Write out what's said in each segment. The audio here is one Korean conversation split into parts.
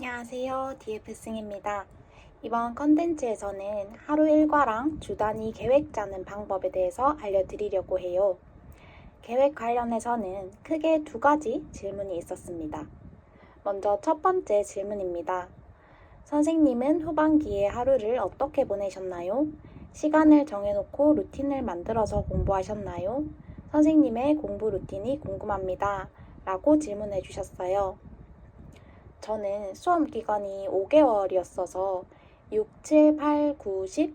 안녕하세요. DF승입니다. 이번 컨텐츠에서는 하루 일과랑 주 단위 계획 짜는 방법에 대해서 알려드리려고 해요. 계획 관련해서는 크게 두 가지 질문이 있었습니다. 먼저 첫 번째 질문입니다. 선생님은 후반기에 하루를 어떻게 보내셨나요? 시간을 정해놓고 루틴을 만들어서 공부하셨나요? 선생님의 공부 루틴이 궁금합니다. 라고 질문해 주셨어요. 저는 수험 기간이 5개월이었어서 6, 7, 8, 9, 10,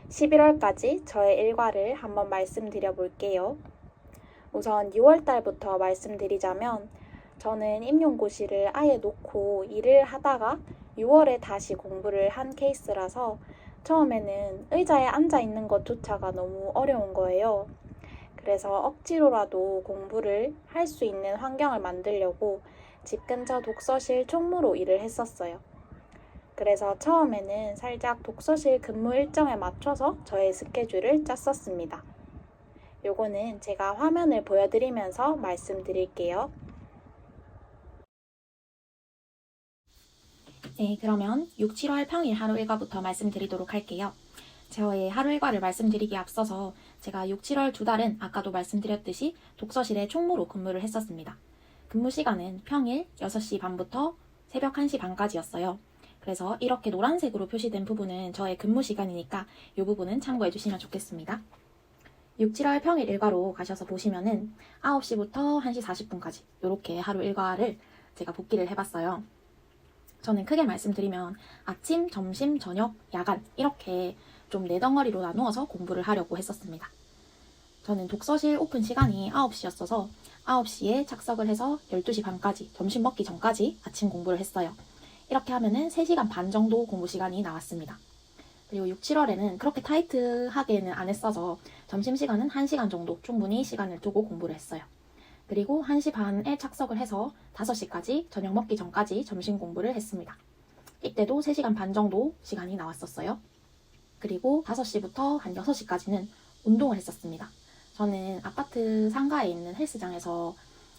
11월까지 저의 일과를 한번 말씀드려 볼게요. 우선 6월 달부터 말씀드리자면 저는 임용고시를 아예 놓고 일을 하다가 6월에 다시 공부를 한 케이스라서 처음에는 의자에 앉아 있는 것조차가 너무 어려운 거예요. 그래서 억지로라도 공부를 할 수 있는 환경을 만들려고 집 근처 독서실 총무로 일을 했었어요. 그래서 처음에는 살짝 독서실 근무 일정에 맞춰서 저의 스케줄을 짰었습니다. 요거는 제가 화면을 보여드리면서 말씀드릴게요. 네, 그러면 6, 7월 평일 하루 일과부터 말씀드리도록 할게요. 저의 하루 일과를 말씀드리기에 앞서서 제가 6, 7월 두 달은 아까도 말씀드렸듯이 독서실의 총무로 근무를 했었습니다. 근무 시간은 평일 6시 반부터 새벽 1시 반까지였어요. 그래서 이렇게 노란색으로 표시된 부분은 저의 근무 시간이니까 이 부분은 참고해 주시면 좋겠습니다. 6, 7월 평일 일과로 가셔서 보시면은 9시부터 1시 40분까지 이렇게 하루 일과를 제가 복기를 해봤어요. 저는 크게 말씀드리면 아침, 점심, 저녁, 야간 이렇게 좀 네 덩어리로 나누어서 공부를 하려고 했었습니다. 저는 독서실 오픈 시간이 9시였어서 9시에 착석을 해서 12시 반까지 점심 먹기 전까지 아침 공부를 했어요. 이렇게 하면은 3시간 반 정도 공부 시간이 나왔습니다. 그리고 6, 7월에는 그렇게 타이트하게는 안 했어서 점심시간은 1시간 정도 충분히 시간을 두고 공부를 했어요. 그리고 1시 반에 착석을 해서 5시까지 저녁 먹기 전까지 점심 공부를 했습니다. 이때도 3시간 반 정도 시간이 나왔었어요. 그리고 5시부터 한 6시까지는 운동을 했었습니다. 저는 아파트 상가에 있는 헬스장에서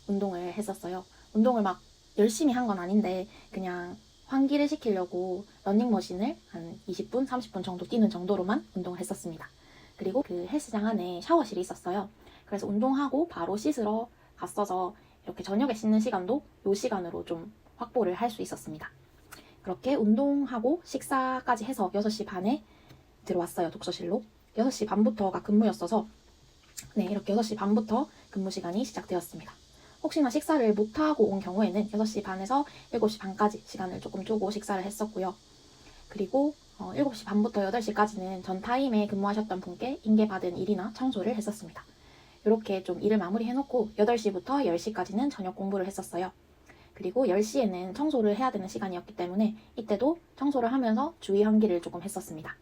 운동을 했었어요. 운동을 막 열심히 한 건 아닌데 그냥 환기를 시키려고 러닝머신을 한 20분, 30분 정도 뛰는 정도로만 운동을 했었습니다. 그리고 그 헬스장 안에 샤워실이 있었어요. 그래서 운동하고 바로 씻으러 갔어서 이렇게 저녁에 씻는 시간도 이 시간으로 좀 확보를 할 수 있었습니다. 그렇게 운동하고 식사까지 해서 6시 반에 들어왔어요, 독서실로. 6시 반부터가 근무였어서 네, 이렇게 6시 반부터 근무 시간이 시작되었습니다. 혹시나 식사를 못하고 온 경우에는 6시 반에서 7시 반까지 시간을 조금 두고 식사를 했었고요. 그리고 7시 반부터 8시까지는 전 타임에 근무하셨던 분께 인계받은 일이나 청소를 했었습니다. 이렇게 좀 일을 마무리해놓고 8시부터 10시까지는 저녁 공부를 했었어요. 그리고 10시에는 청소를 해야 되는 시간이었기 때문에 이때도 청소를 하면서 주의 환기를 조금 했었습니다.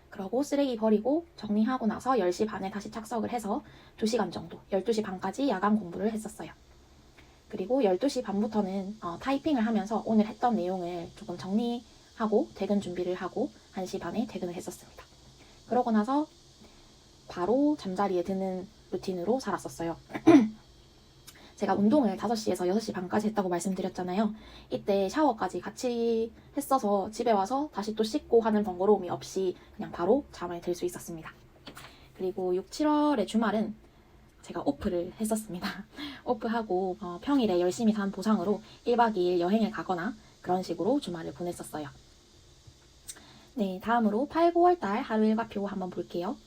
그러고 쓰레기 버리고 정리하고 나서 10시 반에 다시 착석을 해서 2시간 정도, 12시 반까지 야간 공부를 했었어요. 그리고 12시 반부터는 타이핑을 하면서 오늘 했던 내용을 조금 정리하고 퇴근 준비를 하고 1시 반에 퇴근을 했었습니다. 그러고 나서 바로 잠자리에 드는 루틴으로 살았었어요. 제가 운동을 5시에서 6시 반까지 했다고 말씀드렸잖아요. 이때 샤워까지 같이 했어서 집에 와서 다시 또 씻고 하는 번거로움이 없이 그냥 바로 잠을 들 수 있었습니다. 그리고 6, 7월의 주말은 제가 오프를 했었습니다. 오프하고 평일에 열심히 산 보상으로 1박 2일 여행을 가거나 그런 식으로 주말을 보냈었어요. 네, 다음으로 8, 9월 달 하루 일과표 한번 볼게요.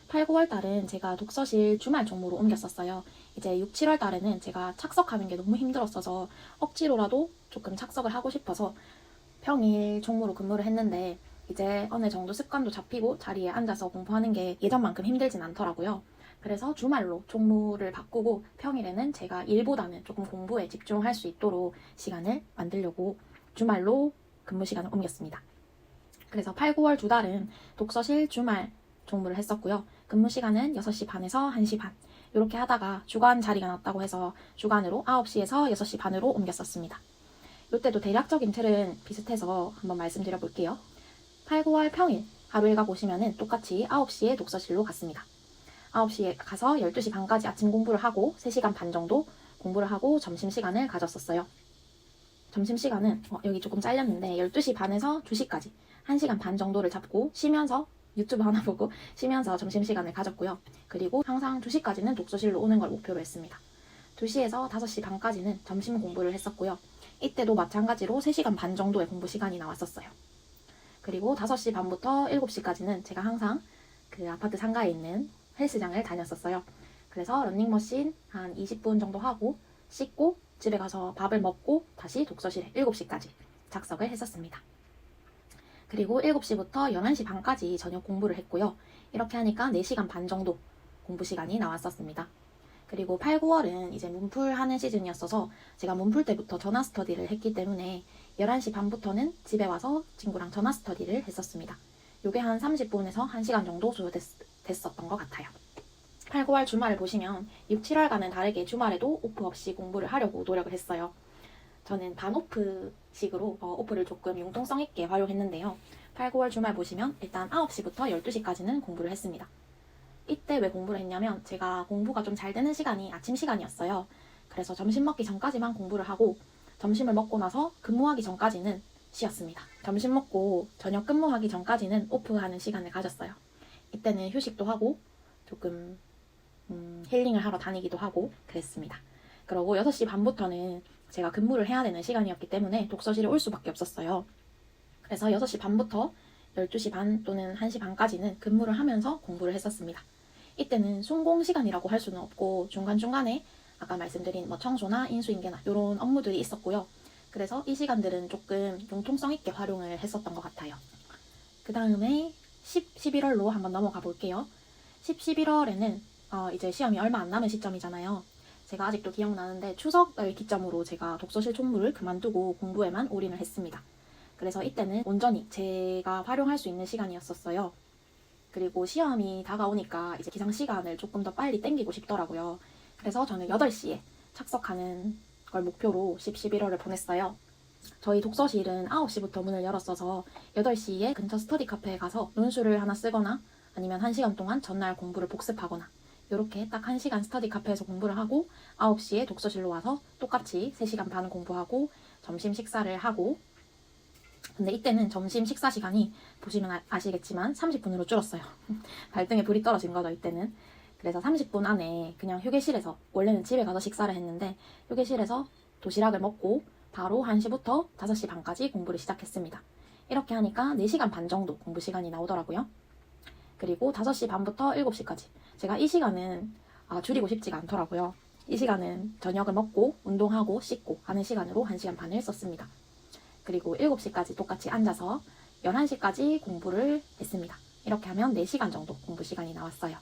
8, 9월 달은 제가 독서실 주말 종무로 옮겼었어요. 이제 6, 7월 달에는 제가 착석하는 게 너무 힘들었어서 억지로라도 조금 착석을 하고 싶어서 평일 종무로 근무를 했는데 이제 어느 정도 습관도 잡히고 자리에 앉아서 공부하는 게 예전만큼 힘들진 않더라고요. 그래서 주말로 종무를 바꾸고 평일에는 제가 일보다는 조금 공부에 집중할 수 있도록 시간을 만들려고 주말로 근무 시간을 옮겼습니다. 그래서 8, 9월 두 달은 독서실 주말 종무를 했었고요. 근무 시간은 6시 반에서 1시 반 이렇게 하다가 주간 자리가 났다고 해서 주간으로 9시에서 6시 반으로 옮겼었습니다. 이때도 대략적인 틀은 비슷해서 한번 말씀드려 볼게요. 8, 9월 평일 하루 일과 보시면은 똑같이 9시에 독서실로 갔습니다. 9시에 가서 12시 반까지 아침 공부를 하고 3시간 반 정도 공부를 하고 점심시간을 가졌었어요. 점심시간은 여기 조금 잘렸는데 12시 반에서 2시까지 1시간 반 정도를 잡고 쉬면서 유튜브 하나 보고 쉬면서 점심시간을 가졌고요. 그리고 항상 2시까지는 독서실로 오는 걸 목표로 했습니다. 2시에서 5시 반까지는 점심 공부를 했었고요. 이때도 마찬가지로 3시간 반 정도의 공부 시간이 나왔었어요. 그리고 5시 반부터 7시까지는 제가 항상 그 아파트 상가에 있는 헬스장을 다녔었어요. 그래서 러닝머신 한 20분 정도 하고 씻고 집에 가서 밥을 먹고 다시 독서실에 7시까지 작석을 했었습니다. 그리고 7시부터 11시 반까지 저녁 공부를 했고요. 이렇게 하니까 4시간 반 정도 공부 시간이 나왔었습니다. 그리고 8, 9월은 이제 문풀하는 시즌이었어서 제가 문풀 때부터 전화 스터디를 했기 때문에 11시 반부터는 집에 와서 친구랑 전화 스터디를 했었습니다. 이게 한 30분에서 1시간 정도 소요됐었던 것 같아요. 8, 9월 주말을 보시면 6, 7월과는 다르게 주말에도 오프 없이 공부를 하려고 노력을 했어요. 저는 반오프식으로 오프를 조금 융통성 있게 활용했는데요. 8, 9월 주말 보시면 일단 9시부터 12시까지는 공부를 했습니다. 이때 왜 공부를 했냐면 제가 공부가 좀 잘 되는 시간이 아침 시간이었어요. 그래서 점심 먹기 전까지만 공부를 하고 점심을 먹고 나서 근무하기 전까지는 쉬었습니다. 점심 먹고 저녁 근무하기 전까지는 오프하는 시간을 가졌어요. 이때는 휴식도 하고 조금 힐링을 하러 다니기도 하고 그랬습니다. 그리고 6시 반부터는 제가 근무를 해야 되는 시간이었기 때문에 독서실에 올 수밖에 없었어요. 그래서 6시 반부터 12시 반 또는 1시 반까지는 근무를 하면서 공부를 했었습니다. 이때는 순공 시간이라고 할 수는 없고 중간중간에 아까 말씀드린 청소나 인수인계나 이런 업무들이 있었고요. 그래서 이 시간들은 조금 융통성 있게 활용을 했었던 것 같아요. 그 다음에 11월로 한번 넘어가 볼게요. 11월에는 이제 시험이 얼마 안 남은 시점이잖아요. 제가 아직도 기억나는데 추석을 기점으로 제가 독서실 총무를 그만두고 공부에만 올인을 했습니다. 그래서 이때는 온전히 제가 활용할 수 있는 시간이었었어요. 그리고 시험이 다가오니까 이제 기상 시간을 조금 더 빨리 땡기고 싶더라고요. 그래서 저는 8시에 착석하는 걸 목표로 11월을 보냈어요. 저희 독서실은 9시부터 문을 열었어서 8시에 근처 스터디 카페에 가서 논술을 하나 쓰거나 아니면 1시간 동안 전날 공부를 복습하거나 이렇게 딱 1시간 스터디 카페에서 공부를 하고 9시에 독서실로 와서 똑같이 3시간 반 공부하고 점심 식사를 하고 근데 이때는 점심 식사 시간이 보시면 아시겠지만 30분으로 줄었어요. 발등에 불이 떨어진 거죠, 이때는. 그래서 30분 안에 그냥 휴게실에서 원래는 집에 가서 식사를 했는데 휴게실에서 도시락을 먹고 바로 1시부터 5시 반까지 공부를 시작했습니다. 이렇게 하니까 4시간 반 정도 공부 시간이 나오더라고요. 그리고 5시 반부터 7시까지. 제가 이 시간은 줄이고 싶지가 않더라고요. 이 시간은 저녁을 먹고 운동하고 씻고 하는 시간으로 1시간 반을 썼습니다. 그리고 7시까지 똑같이 앉아서 11시까지 공부를 했습니다. 이렇게 하면 4시간 정도 공부 시간이 나왔어요.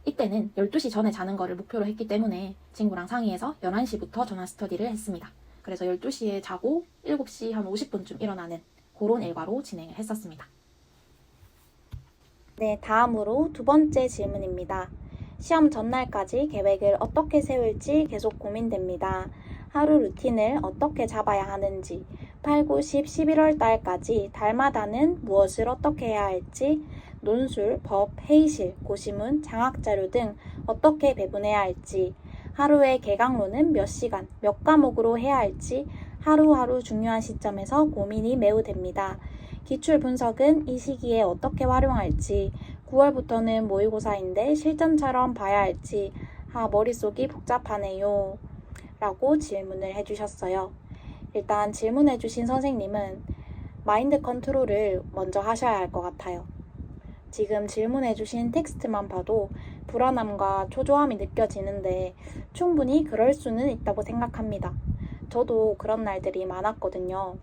이때는 12시 전에 자는 거를 목표로 했기 때문에 친구랑 상의해서 11시부터 전화 스터디를 했습니다. 그래서 12시에 자고 7시 한 50분쯤 일어나는 그런 일과로 진행을 했었습니다. 네, 다음으로 두 번째 질문입니다. 시험 전날까지 계획을 어떻게 세울지 계속 고민됩니다. 하루 루틴을 어떻게 잡아야 하는지, 8, 9, 10, 11월 달까지 달마다는 무엇을 어떻게 해야 할지, 논술, 법, 회의실, 고시문, 장학자료 등 어떻게 배분해야 할지, 하루의 개강로는 몇 시간, 몇 과목으로 해야 할지 하루하루 중요한 시점에서 고민이 매우 됩니다. 기출 분석은 이 시기에 어떻게 활용할지, 9월부터는 모의고사인데 실전처럼 봐야 할지, 머릿속이 복잡하네요. 라고 질문을 해주셨어요. 일단 질문해주신 선생님은 마인드 컨트롤을 먼저 하셔야 할 것 같아요. 지금 질문해주신 텍스트만 봐도 불안함과 초조함이 느껴지는데 충분히 그럴 수는 있다고 생각합니다. 저도 그런 날들이 많았거든요.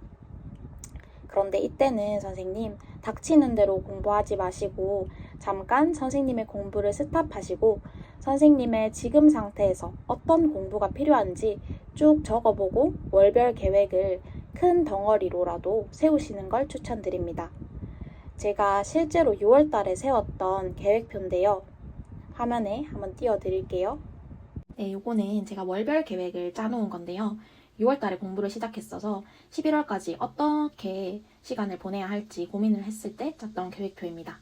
그런데 이때는 선생님, 닥치는 대로 공부하지 마시고 잠깐 선생님의 공부를 스탑하시고 선생님의 지금 상태에서 어떤 공부가 필요한지 쭉 적어보고 월별 계획을 큰 덩어리로라도 세우시는 걸 추천드립니다. 제가 실제로 6월 달에 세웠던 계획표인데요. 화면에 한번 띄워드릴게요. 네, 요거는 제가 월별 계획을 짜놓은 건데요. 6월 달에 공부를 시작했어서 11월까지 어떻게 시간을 보내야 할지 고민을 했을 때 짰던 계획표입니다.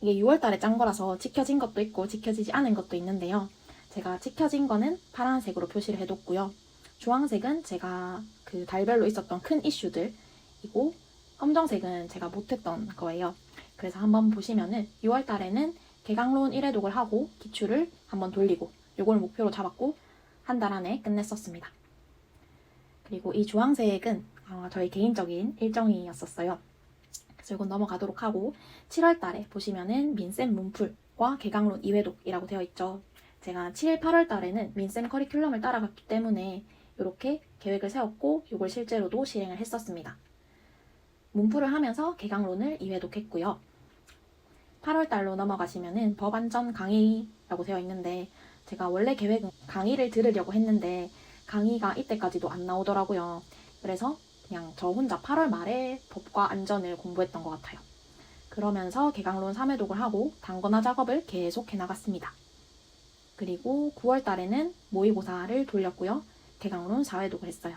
이게 6월 달에 짠 거라서 지켜진 것도 있고 지켜지지 않은 것도 있는데요. 제가 지켜진 거는 파란색으로 표시를 해뒀고요. 주황색은 제가 그 달별로 있었던 큰 이슈들이고 검정색은 제가 못했던 거예요. 그래서 한번 보시면은 6월 달에는 개강론 1회독을 하고 기출을 한번 돌리고 요걸 목표로 잡았고 한 달 안에 끝냈었습니다. 그리고 이 주황색은 저희 개인적인 일정이었었어요. 그래서 이건 넘어가도록 하고 7월 달에 보시면은 민쌤 문풀과 개강론 2회독이라고 되어 있죠. 제가 7, 8월 달에는 민쌤 커리큘럼을 따라갔기 때문에 이렇게 계획을 세웠고 이걸 실제로도 실행을 했었습니다. 문풀을 하면서 개강론을 2회독 했고요. 8월 달로 넘어가시면은 법안전 강의라고 되어 있는데 제가 원래 계획은 강의를 들으려고 했는데 강의가 이때까지도 안 나오더라고요. 그래서 그냥 저 혼자 8월 말에 법과 안전을 공부했던 것 같아요. 그러면서 개강론 3회독을 하고 단권화 작업을 계속 해나갔습니다. 그리고 9월 달에는 모의고사를 돌렸고요. 개강론 4회독을 했어요.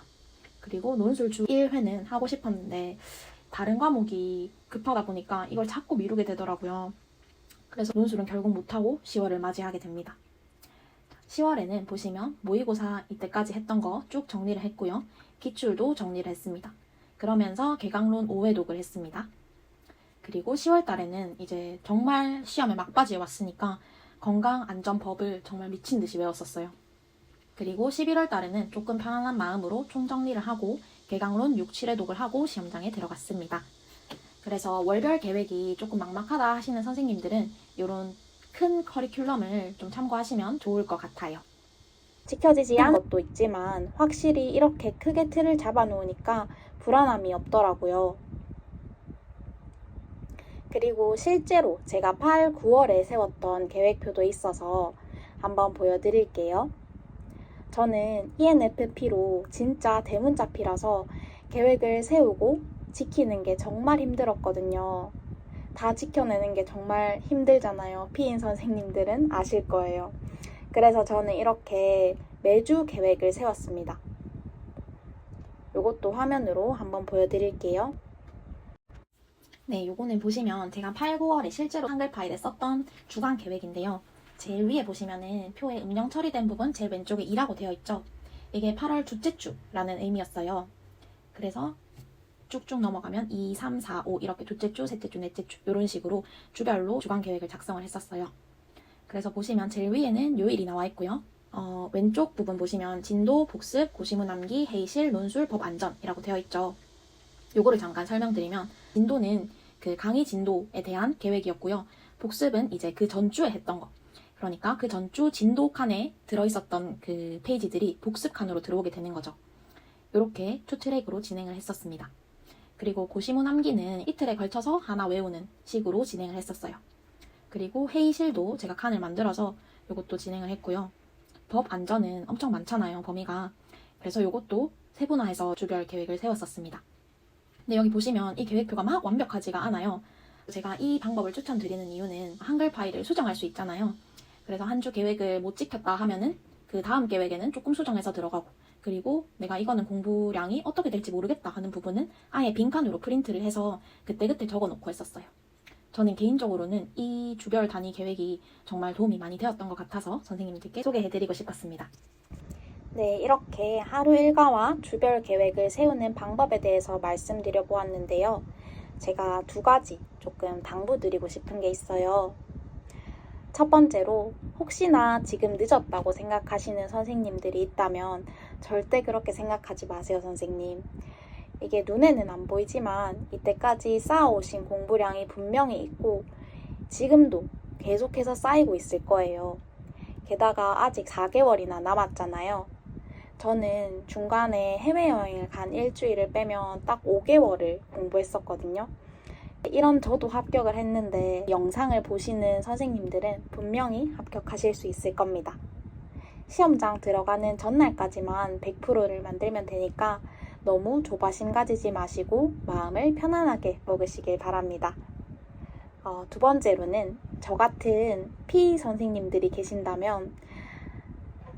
그리고 논술 주 1회는 하고 싶었는데 다른 과목이 급하다 보니까 이걸 자꾸 미루게 되더라고요. 그래서 논술은 결국 못하고 10월을 맞이하게 됩니다. 10월에는 보시면 모의고사 이때까지 했던 거 쭉 정리를 했고요. 기출도 정리를 했습니다. 그러면서 개강론 5회독을 했습니다. 그리고 10월 달에는 이제 정말 시험에 막바지에 왔으니까 건강안전법을 정말 미친 듯이 외웠었어요. 그리고 11월 달에는 조금 편안한 마음으로 총정리를 하고 개강론 6, 7회독을 하고 시험장에 들어갔습니다. 그래서 월별 계획이 조금 막막하다 하시는 선생님들은 이런 큰 커리큘럼을 좀 참고하시면 좋을 것 같아요. 지켜지지 않은 것도 있지만 확실히 이렇게 크게 틀을 잡아놓으니까 불안함이 없더라고요. 그리고 실제로 제가 8, 9월에 세웠던 계획표도 있어서 한번 보여드릴게요. 저는 ENFP로 진짜 대문자피라서 계획을 세우고 지키는 게 정말 힘들었거든요. 다 지켜내는 게 정말 힘들잖아요. P인 선생님들은 아실 거예요. 그래서 저는 이렇게 매주 계획을 세웠습니다. 이것도 화면으로 한번 보여드릴게요. 네, 요거는 보시면 제가 8, 9월에 실제로 한글 파일에 썼던 주간 계획인데요. 제일 위에 보시면은 표에 음영 처리된 부분 제일 왼쪽에 2라고 되어 있죠. 이게 8월 둘째 주라는 의미였어요. 그래서 쭉쭉 넘어가면 2, 3, 4, 5 이렇게 둘째 주, 셋째 주, 넷째 주 이런 식으로 주별로 주간 계획을 작성을 했었어요. 그래서 보시면 제일 위에는 요일이 나와 있고요. 왼쪽 부분 보시면 진도, 복습, 고시문 암기, 회의실, 논술, 법 안전이라고 되어 있죠. 요거를 잠깐 설명드리면 진도는 그 강의 진도에 대한 계획이었고요. 복습은 이제 그 전주에 했던 거. 그러니까 그 전주 진도 칸에 들어있었던 그 페이지들이 복습 칸으로 들어오게 되는 거죠. 이렇게 투트랙으로 진행을 했었습니다. 그리고 고시문 암기는 이틀에 걸쳐서 하나 외우는 식으로 진행을 했었어요. 그리고 회의실도 제가 칸을 만들어서 이것도 진행을 했고요. 법 안전은 엄청 많잖아요, 범위가. 그래서 이것도 세분화해서 주별 계획을 세웠었습니다. 근데 여기 보시면 이 계획표가 막 완벽하지가 않아요. 제가 이 방법을 추천드리는 이유는 한글 파일을 수정할 수 있잖아요. 그래서 한 주 계획을 못 지켰다 하면은 그 다음 계획에는 조금 수정해서 들어가고, 그리고 내가 이거는 공부량이 어떻게 될지 모르겠다 하는 부분은 아예 빈칸으로 프린트를 해서 그때그때 적어놓고 했었어요. 저는 개인적으로는 이 주별 단위 계획이 정말 도움이 많이 되었던 것 같아서 선생님들께 소개해드리고 싶었습니다. 네, 이렇게 하루 일과와 주별 계획을 세우는 방법에 대해서 말씀드려 보았는데요. 제가 2가지 조금 당부드리고 싶은 게 있어요. 첫 번째로 혹시나 지금 늦었다고 생각하시는 선생님들이 있다면 절대 그렇게 생각하지 마세요, 선생님. 이게 눈에는 안 보이지만 이때까지 쌓아오신 공부량이 분명히 있고 지금도 계속해서 쌓이고 있을 거예요. 게다가 아직 4개월이나 남았잖아요. 저는 중간에 해외여행을 간 일주일을 빼면 딱 5개월을 공부했었거든요. 이런 저도 합격을 했는데 영상을 보시는 선생님들은 분명히 합격하실 수 있을 겁니다. 시험장 들어가는 전날까지만 100%를 만들면 되니까 너무 조바심 가지지 마시고 마음을 편안하게 먹으시길 바랍니다. 2번째로는 저 같은 P 선생님들이 계신다면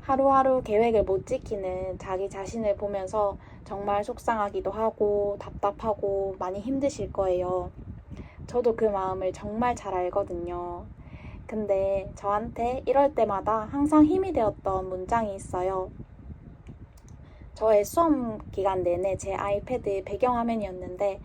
하루하루 계획을 못 지키는 자기 자신을 보면서 정말 속상하기도 하고 답답하고 많이 힘드실 거예요. 저도 그 마음을 정말 잘 알거든요. 근데 저한테 이럴 때마다 항상 힘이 되었던 문장이 있어요. 저의 수업 기간 내내 제 아이패드 배경화면이었는데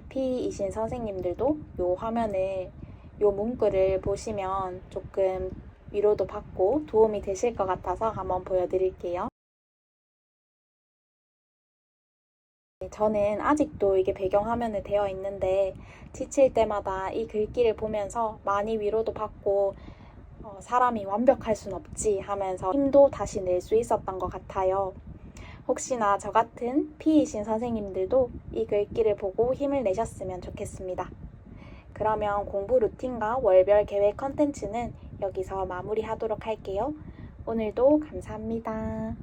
P이신 선생님들도 요 화면을, 요 문구를 보시면 조금 위로도 받고 도움이 되실 것 같아서 한번 보여드릴게요. 저는 아직도 이게 배경화면에 되어 있는데 지칠 때마다 이 글귀를 보면서 많이 위로도 받고 사람이 완벽할 순 없지 하면서 힘도 다시 낼 수 있었던 것 같아요. 혹시나 저 같은 P이신 선생님들도 이 글귀를 보고 힘을 내셨으면 좋겠습니다. 그러면 공부 루틴과 월별 계획 컨텐츠는 여기서 마무리하도록 할게요. 오늘도 감사합니다.